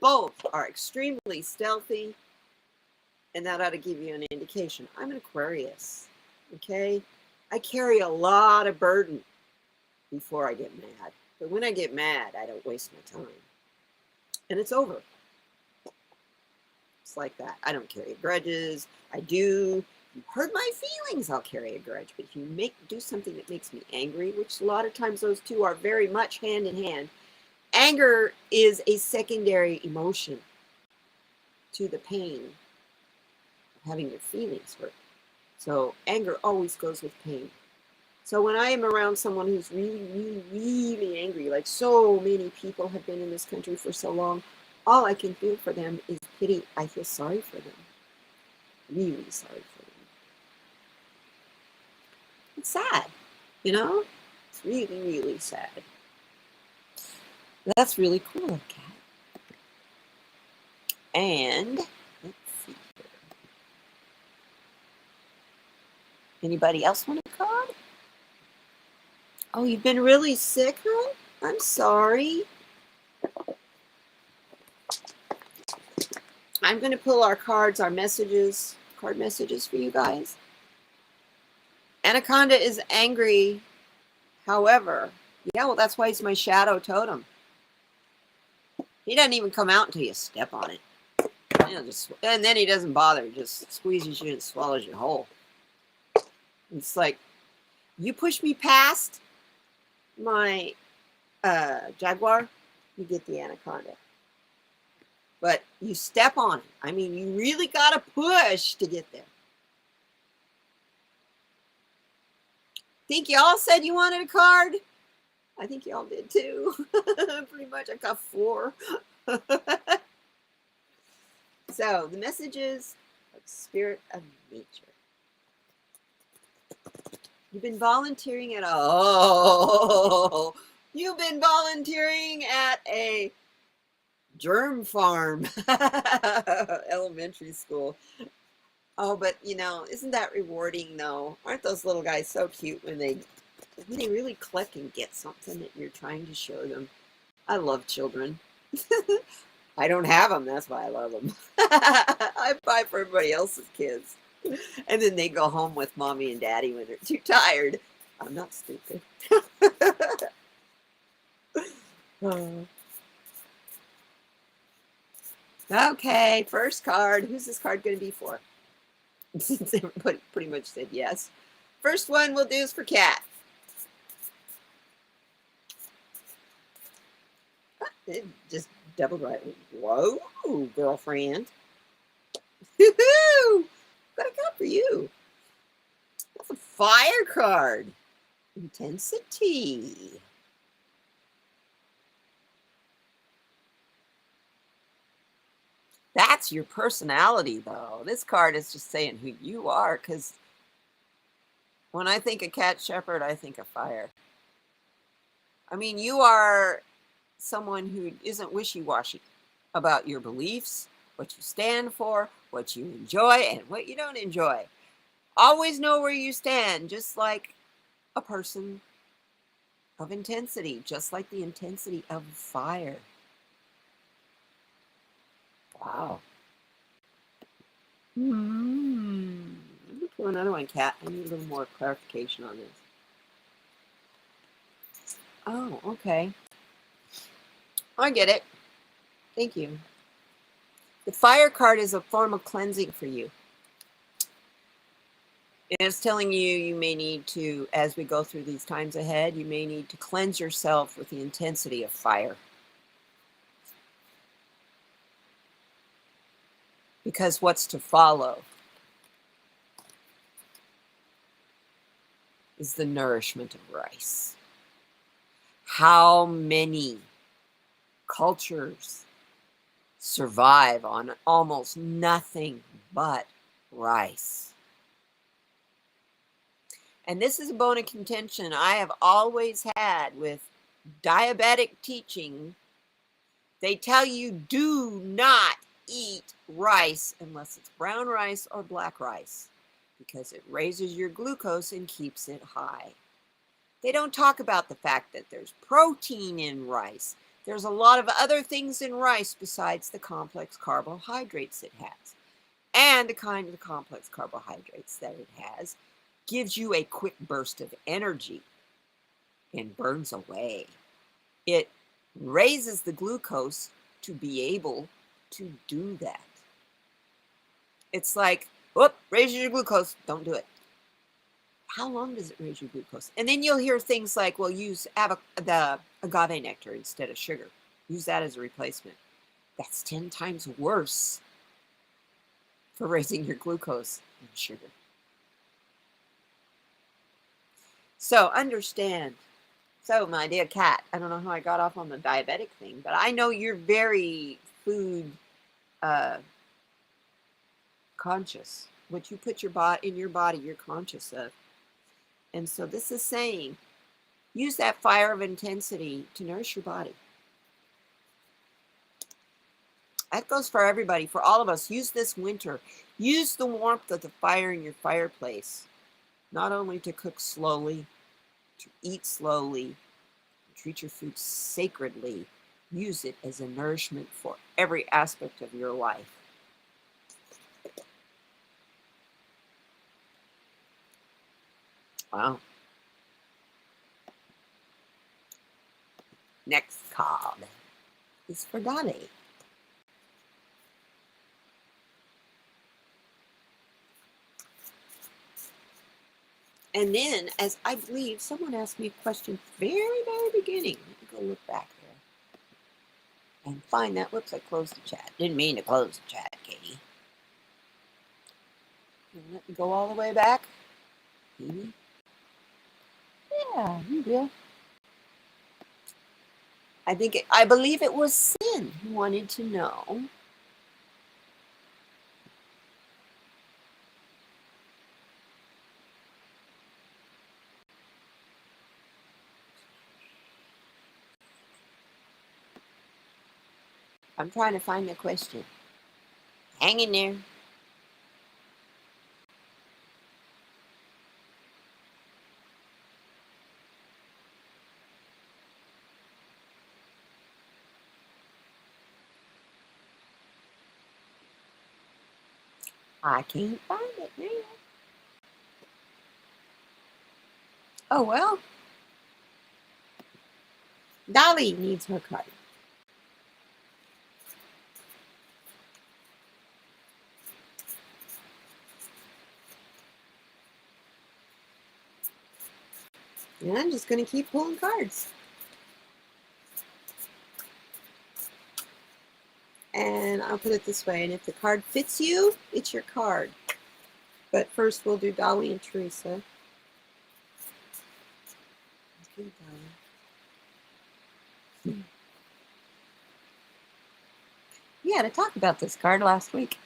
Both are extremely stealthy, and that ought to give you an indication. I'm an Aquarius, okay? I carry a lot of burden before I get mad. But when I get mad, I don't waste my time. And it's over. It's like that. I don't carry grudges. I do. You hurt my feelings, I'll carry a grudge. But if you do something that makes me angry, which a lot of times those two are very much hand in hand, anger is a secondary emotion to the pain of having your feelings hurt. So anger always goes with pain. So when I am around someone who's really, really, really angry, like so many people have been in this country for so long, all I can feel for them is pity. I feel sorry for them. Really sorry for them. It's sad, It's really, really sad. That's really cool, Cat. And let's see here. Anybody else want a card? Oh, you've been really sick, huh? I'm sorry. I'm going to pull our cards, card messages for you guys. Anaconda is angry. However, yeah, well, that's why he's my shadow totem. He doesn't even come out until you step on it. And then he doesn't bother. He just squeezes you and swallows you whole. It's like, you push me past my jaguar, you get the anaconda. But you step on it. I mean, you really got to push to get there. Think y'all said you wanted a card? I think y'all did too. Pretty much, I got 4. So, the messages of Spirit of Nature. You've been volunteering at you've been volunteering at a germ farm elementary school. Oh, but isn't that rewarding though? Aren't those little guys so cute when they really click and get something that you're trying to show them? I love children. I don't have them, that's why I love them. I buy for everybody else's kids. And then they go home with mommy and daddy when they're too tired. I'm not stupid. Okay, first card. Who's this card going to be for? Since everybody pretty much said yes. First one we'll do is for Cat. It just doubled right. Whoa, girlfriend. Woohoo! What I got for you? That's a fire card. Intensity. That's your personality, though. This card is just saying who you are, because when I think of Cat Shepherd, I think of fire. I mean, you are someone who isn't wishy-washy about your beliefs, what you stand for, what you enjoy, and what you don't enjoy. Always know where you stand, just like a person of intensity, just like the intensity of fire. Wow. Let me pull another one, Kat. I need a little more clarification on this. Oh, okay. I get it. Thank you. The fire card is a form of cleansing for you. And it's telling you you may need to, as we go through these times ahead, you may need to cleanse yourself with the intensity of fire. Because what's to follow is the nourishment of rice. How many cultures survive on almost nothing but rice? And this is a bone of contention I have always had with diabetic teaching. They tell you do not eat rice unless it's brown rice or black rice, because it raises your glucose and keeps it high. They don't talk about the fact that there's protein in rice. There's a lot of other things in rice besides the complex carbohydrates it has. And the kind of complex carbohydrates that it has gives you a quick burst of energy and burns away. It raises the glucose to be able to do that. It's like, whoop, raises your glucose, don't do it. How long does it raise your glucose? And then you'll hear things like, well, use the agave nectar instead of sugar. Use that as a replacement. That's 10 times worse for raising your glucose than sugar. So understand. So my dear Kat, I don't know how I got off on the diabetic thing, but I know you're very food conscious. What you put in your body, you're conscious of. And so this is saying, use that fire of intensity to nourish your body. That goes for everybody, for all of us. Use this winter. Use the warmth of the fire in your fireplace, not only to cook slowly, to eat slowly, treat your food sacredly. Use it as a nourishment for every aspect of your life. Wow. Next card is for Dolly. And then, as I believe, someone asked me a question very, very beginning. Let me go look back there and find that. Whoops, I closed the chat. Didn't mean to close the chat, Katie. Let me go all the way back. Katie? Yeah, you will. I believe it was Sin who wanted to know. I'm trying to find the question. Hang in there. I can't find it now. Oh, well. Dolly needs her card. And I'm just going to keep pulling cards. And I'll put it this way. And if the card fits you, it's your card. But first we'll do Dolly and Teresa. Okay, Dolly. We had to talk about this card last week.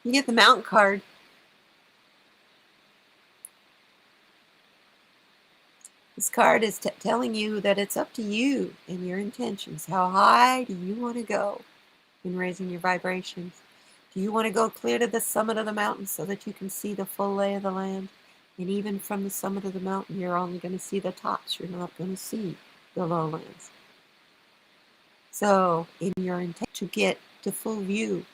You get the Mountain card. This card is telling you that it's up to you and your intentions. How high do you want to go in raising your vibrations? Do you want to go clear to the summit of the mountain so that you can see the full lay of the land? And even from the summit of the mountain, you're only going to see the tops. You're not going to see the lowlands. So, in your intent to get the full view,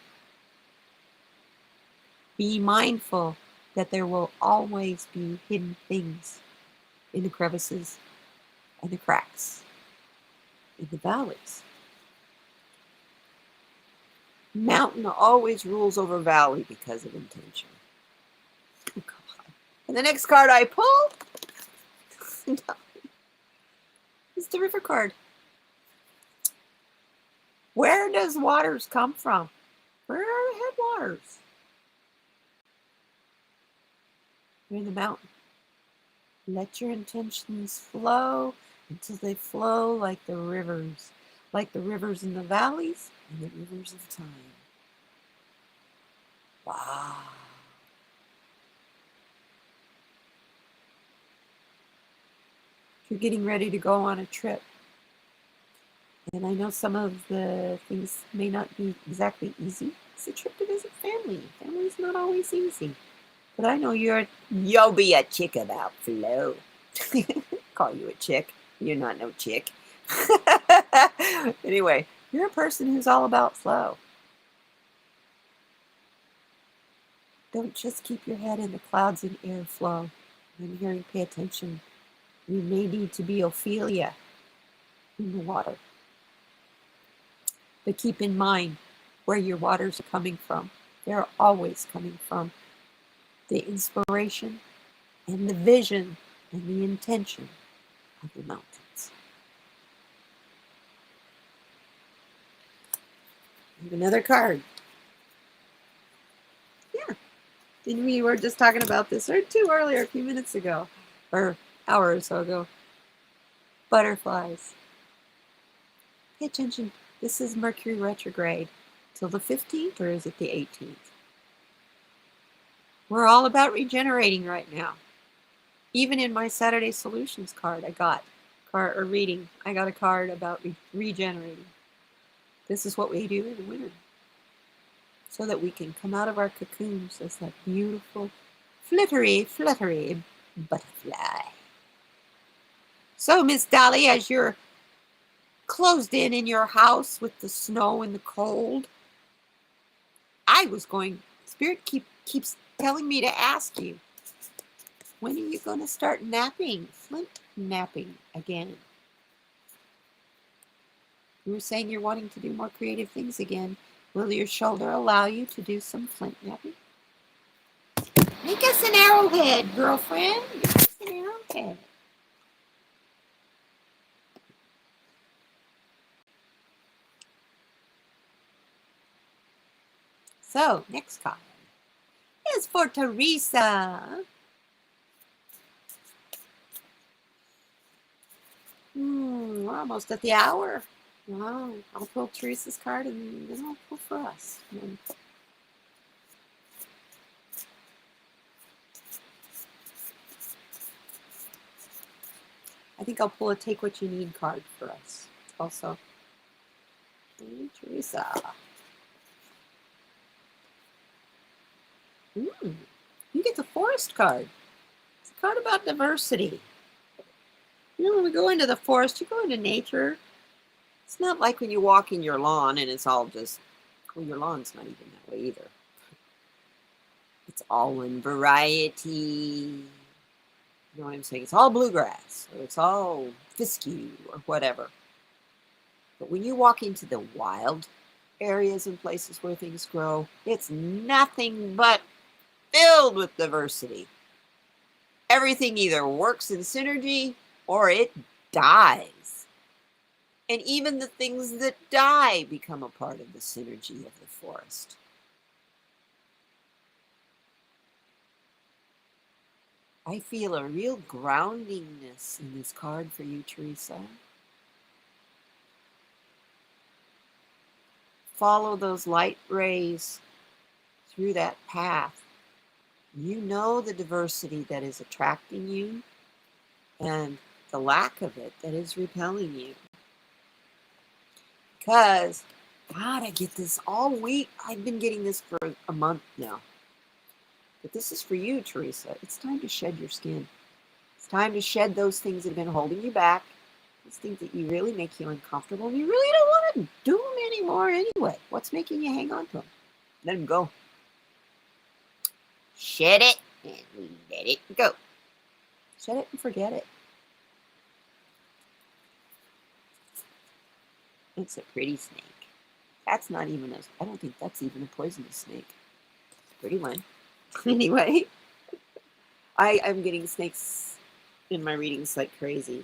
be mindful that there will always be hidden things in the crevices and the cracks in the valleys. Mountain always rules over valley because of intention. Oh, God. And the next card I pull is the river card. Where does waters come from? Where are the headwaters? They're in the mountain. Let your intentions flow until they flow like the rivers in the valleys and the rivers of time. Wow. If you're getting ready to go on a trip, and I know some of the things may not be exactly easy. It's a trip to visit family. Family's not always easy. But I know you'll be a chick about flow. Call you a chick. You're not no chick. Anyway, you're a person who's all about flow. Don't just keep your head in the clouds and airflow. I'm hearing, pay attention. You may need to be Ophelia in the water. But keep in mind where your waters are coming from. They're always coming from the inspiration and the vision and the intention of the mountains. I have another card. Yeah, didn't we were just talking about this or two earlier, a few minutes ago, or hour or so ago. Butterflies. Pay attention. This is Mercury retrograde till the 15th, or is it the 18th? We're all about regenerating right now. Even in my Saturday Solutions card, I got a card about regenerating. This is what we do in the winter, so that we can come out of our cocoons as that beautiful, fluttery butterfly. So, Miss Dolly, as you're closed in your house with the snow and the cold, Spirit keeps telling me to ask you, when are you going to start napping, flint napping again? You were saying you're wanting to do more creative things again. Will your shoulder allow you to do some flint napping? Make us an arrowhead, girlfriend. Make us an arrowhead. So, next card is for Teresa. We're almost at the hour. Wow. I'll pull Teresa's card and then I'll pull for us. I think I'll pull a Take What You Need card for us also. Hey, Teresa. You get the Forest card. It's a card about diversity. You know, when we go into the forest, you go into nature. It's not like when you walk in your lawn and it's all just, well, your lawn's not even that way either. It's all in variety. You know what I'm saying? It's all bluegrass, or it's all fescue, or whatever. But when you walk into the wild areas and places where things grow, it's nothing but filled with diversity. Everything either works in synergy or it dies. And even the things that die become a part of the synergy of the forest. I feel a real groundingness in this card for you, Teresa. Follow those light rays through that path. You know the diversity that is attracting you and the lack of it that is repelling you. Because God, I get this all week. I've been getting this for a month now. But this is for you, Teresa. It's time to shed your skin. It's time to shed those things that have been holding you back. Those things that you really make you uncomfortable. And you really don't want to do them anymore anyway. What's making you hang on to them? Let them go. Shed it and let it go. Shed it and forget it. It's a pretty snake. That's not even I don't think that's even a poisonous snake. Pretty one. Anyway, I'm getting snakes in my readings like crazy.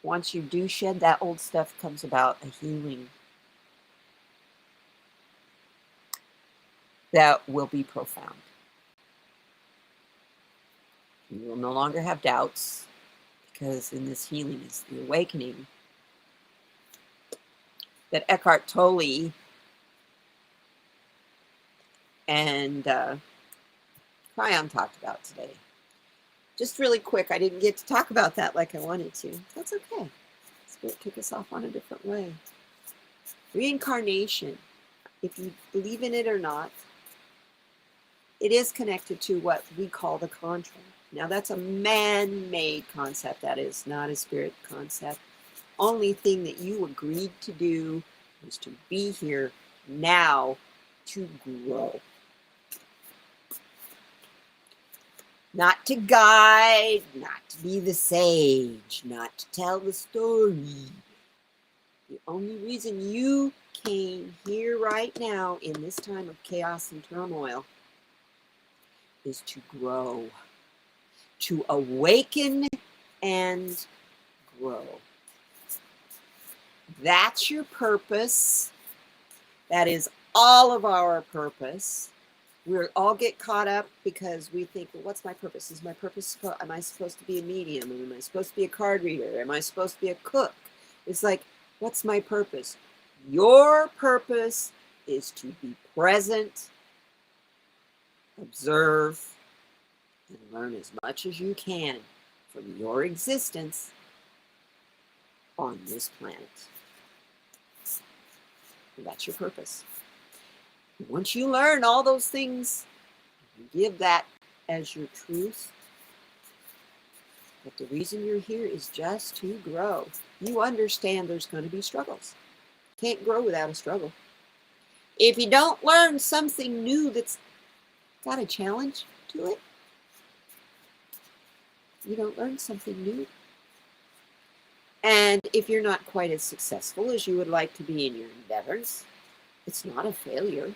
Once you do shed that old stuff, comes about a healing that will be profound. You will no longer have doubts, because in this healing is the awakening that Eckhart Tolle and Cryon talked about today. Just really quick, I didn't get to talk about that like I wanted to. That's okay. Spirit took us off on a different way. Reincarnation, if you believe in it or not, it is connected to what we call the contract. Now, that's a man-made concept. That is not a spirit concept. Only thing that you agreed to do was to be here now to grow. Not to guide, not to be the sage, not to tell the story. The only reason you came here right now in this time of chaos and turmoil is to grow, to awaken and grow. That's your purpose. That is all of our purpose. We all get caught up because we think, well, what's my purpose? Is my purpose, am I supposed to be a medium? Am I supposed to be a card reader? Am I supposed to be a cook? It's like, what's my purpose? Your purpose is to be present, observe, and learn as much as you can from your existence on this planet. And that's your purpose. Once you learn all those things, you give that as your truth. But the reason you're here is just to grow. You understand there's going to be struggles. Can't grow without a struggle. If you don't learn something new that's got a challenge to it, you don't learn something new. And if you're not quite as successful as you would like to be in your endeavors, it's not a failure.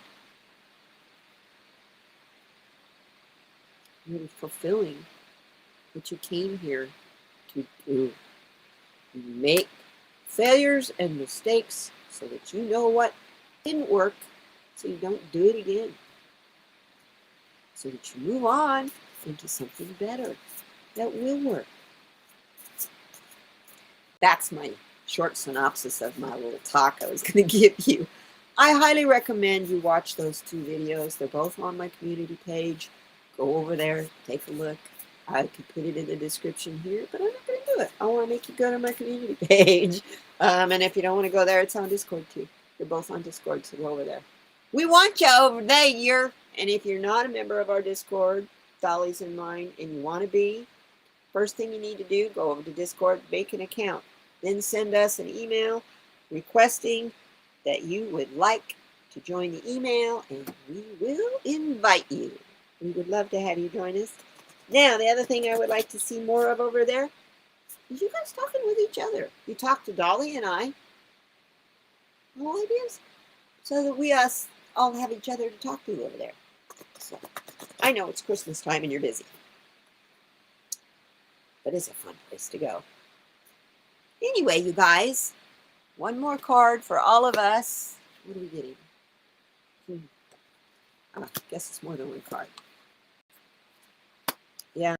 You're fulfilling what you came here to do. You make failures and mistakes so that you know what didn't work, so you don't do it again. So that you move on into something better that will work. That's my short synopsis of my little talk I was going to give you. I highly recommend you watch those two videos. They're both on my community page. Go over there, take a look. I could put it in the description here, but I'm not going to do it. I want to make you go to my community page. And if you don't want to go there, it's on Discord too. They're both on Discord, so go over there. We want you over there. And if you're not a member of our Discord, Dolly's in mine, and you want to be, first thing you need to do, go over to Discord, make an account. Then send us an email requesting that you would like to join the email, and we will invite you. We would love to have you join us. Now, the other thing I would like to see more of over there is you guys talking with each other. You talk to Dolly and I. All ideas? So that we all have each other to talk to over there. So, I know it's Christmas time and you're busy. But it's a fun place to go. Anyway, you guys, one more card for all of us. What are we getting? I guess it's more than one card. Yeah.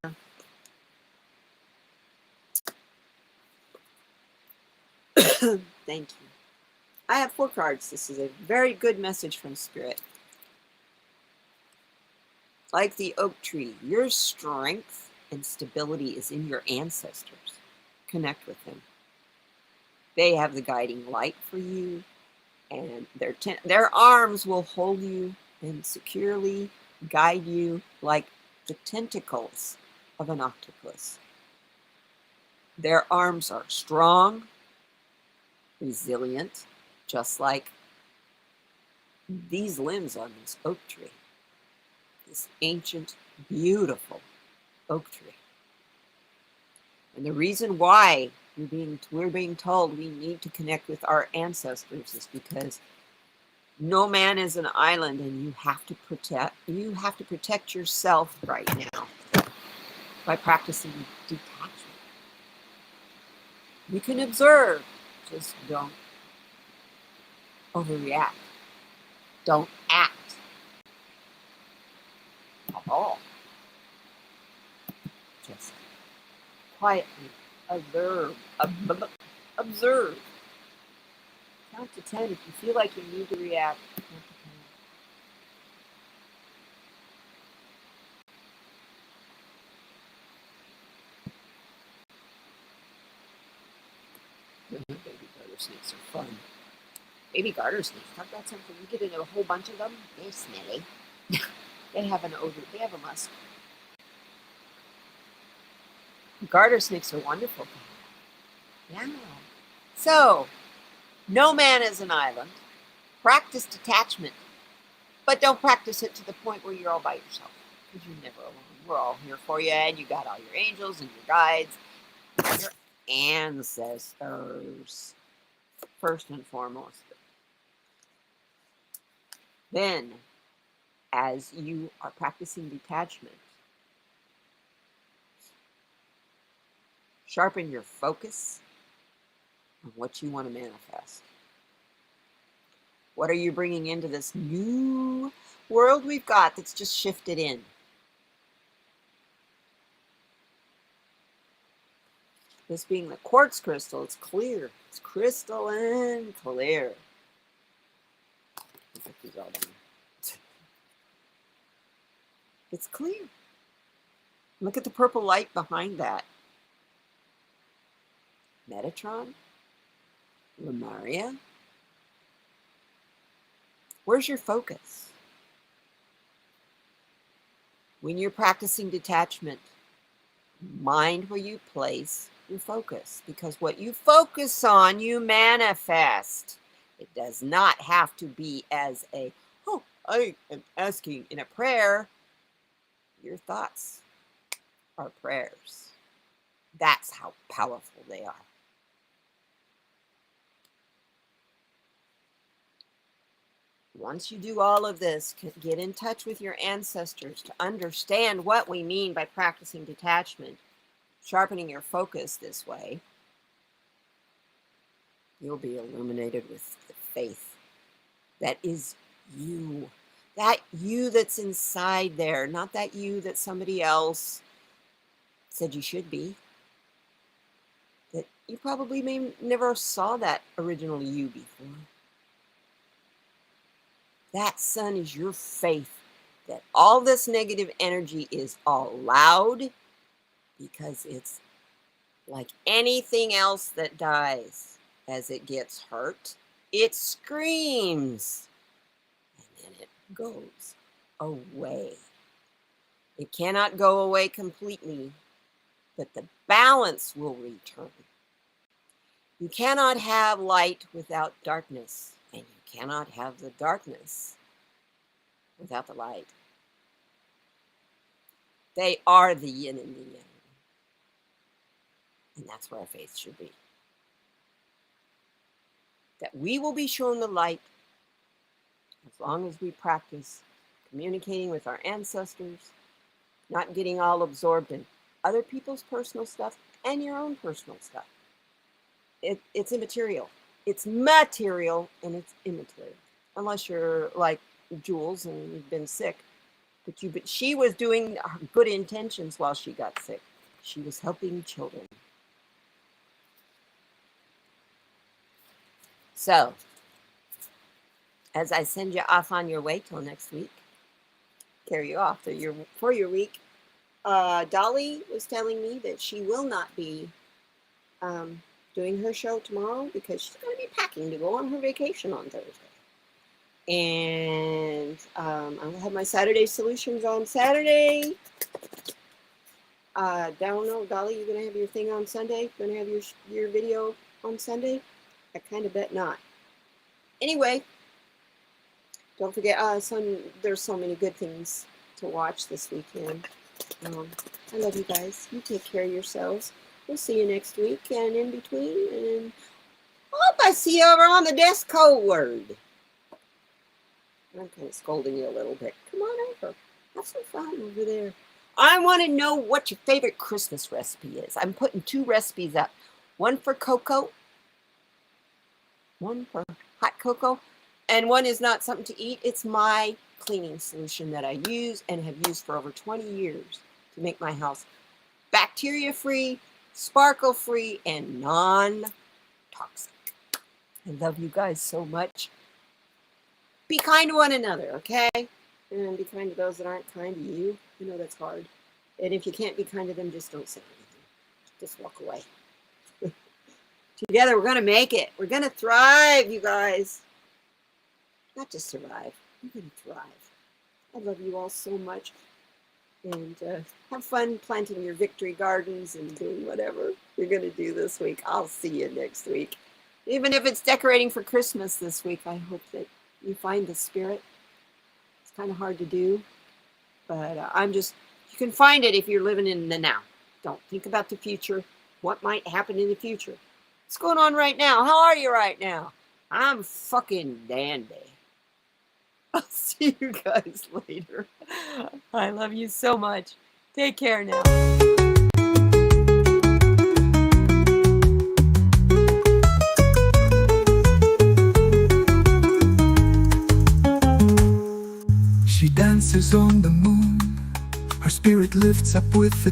Thank you. I have 4 cards. This is a very good message from Spirit. Like the oak tree, your strength and stability is in your ancestors. Connect with them. They have the guiding light for you. and their arms will hold you and securely guide you like the tentacles of an octopus. Their arms are strong, resilient, just like these limbs on this oak tree, this ancient, beautiful oak tree. And the reason why we're being told we need to connect with our ancestors is because no man is an island, and you have to protect yourself right now by practicing detachment. You can observe, just don't overreact. Don't act at all. Just quietly observe. Count to 10 if you feel like you need to react. Count to 10. Baby garter snakes are fun. Baby garter snakes, talk about something. You get into a whole bunch of them, they're smelly. They have an odor, they have a musk. Garter snakes are wonderful. Yeah. So, no man is an island. Practice detachment, but don't practice it to the point where you're all by yourself, because you're never alone. We're all here for you, and you got all your angels and your guides, and your ancestors, first and foremost. Then, as you are practicing detachment, sharpen your focus on what you want to manifest. What are you bringing into this new world we've got that's just shifted in? This being the quartz crystal, it's clear. It's crystalline clear. It's clear. Look at the purple light behind that. Metatron? Lemuria? Where's your focus? When you're practicing detachment, mind where you place your focus, because what you focus on, you manifest. It does not have to be as a, oh, I am asking in a prayer. Your thoughts are prayers. That's how powerful they are. Once you do all of this, get in touch with your ancestors to understand what we mean by practicing detachment, sharpening your focus this way, you'll be illuminated with the faith that is you. That you that's inside there, not that you that somebody else said you should be. That you probably never saw that original you before. That sun is your faith that all this negative energy is all loud, because it's like anything else that dies as it gets hurt. It screams and then it goes away. It cannot go away completely, but the balance will return. You cannot have light without darkness, and you cannot have the darkness without the light. They are the yin and the yang. And that's where our faith should be. That we will be shown the light as long as we practice communicating with our ancestors, not getting all absorbed in other people's personal stuff and your own personal stuff. It's immaterial. It's material and it's immaterial. Unless you're like Jules and you've been sick. But she was doing good intentions while she got sick. She was helping children. So, as I send you off on your way till next week, carry you off for your week, Dolly was telling me that she will not be doing her show tomorrow because she's going to be packing to go on her vacation on Thursday. And I'll have my Saturday solutions on Saturday. Don't know, Dolly, you gonna have your thing on Sunday? Gonna have your video on Sunday? I kind of bet not. Anyway, don't forget, there's so many good things to watch this weekend. I love you guys. You take care of yourselves. We'll see you next week and in between. And I hope I see you over on the desk code word. I'm kind of scolding you a little bit. Come on over. Have some fun over there. I want to know what your favorite Christmas recipe is. I'm putting 2 recipes up. One for cocoa. One for hot cocoa. And one is not something to eat. It's my cleaning solution that I use and have used for over 20 years to make my house bacteria-free, sparkle-free, and non-toxic. I love you guys so much. Be kind to one another, okay? And be kind to those that aren't kind to you. You know that's hard. And if you can't be kind to them, just don't say anything. Just walk away. Together, we're going to make it. We're going to thrive, you guys. Not just survive. We're going to thrive. I love you all so much. And have fun planting your victory gardens and doing whatever you're going to do this week. I'll see you next week. Even if it's decorating for Christmas this week, I hope that you find the spirit. It's kind of hard to do, but you can find it if you're living in the now. Don't think about the future, what might happen in the future. What's going on right now? How are you right now? I'm fucking dandy. I'll see you guys later. I love you so much. Take care now. She dances on the moon. Her spirit lifts up with the